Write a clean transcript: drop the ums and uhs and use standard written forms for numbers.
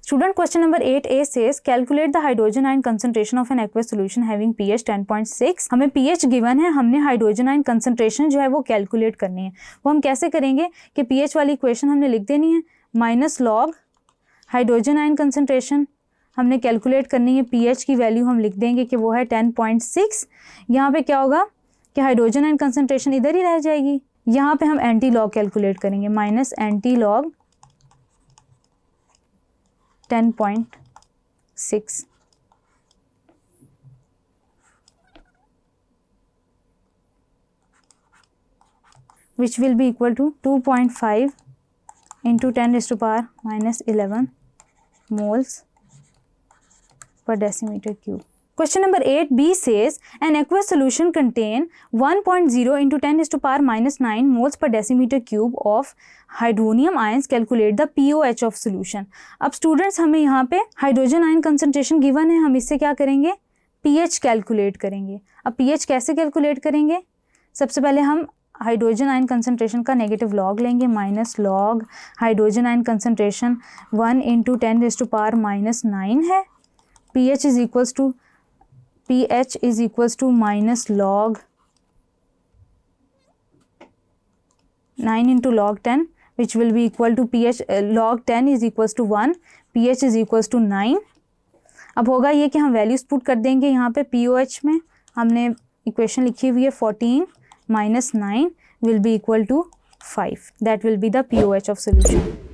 Student, question number 8A says calculate the hydrogen ion concentration of an aqueous solution having pH 10.6. हमें pH given है, हमने hydrogen ion concentration जो है वो calculate करनी है। वो हम कैसे करेंगे कि pH वाली इक्वेशन हमने लिख देनी है, minus log hydrogen ion concentration हमने कैलकुलेट करनी है, pH की वैल्यू हम लिख देंगे कि वो है 10.6। यहाँ पे क्या होगा कि हाइड्रोजन आयन कंसंट्रेशन इधर ही रह जाएगी। यहाँ पे हम एंटी लॉग कैलकुलेट करेंगे, minus anti log 10.6 which will be equal to 2.5 into 10 raised to power minus 11 moles per decimeter cube. Question number 8B says an aqueous solution contain 1.0 into 10 raised to power minus 9 moles per decimeter cube of hydronium ions. Calculate the pOH of solution. अब students हमें यहाँ पे hydrogen ion concentration given है, हम इससे क्या करेंगे, pH calculate करेंगे। अब pH कैसे कैलकुलेट करेंगे, सबसे पहले हम हाइड्रोजन आयन कंसंट्रेशन का नेगेटिव लॉग लेंगे, minus log hydrogen ion concentration 1 into 10 raised to power minus 9 है। pH is equals to minus log 9 into log 10 which will be equal to pH log 10 is equals to 1, pH is equals to 9। अब होगा ये कि हम values put कर देंगे यहाँ पे pOH में, हमने इक्वेशन लिखी हुई है 14 minus 9 will be equal to 5, that will be the pOH of solution।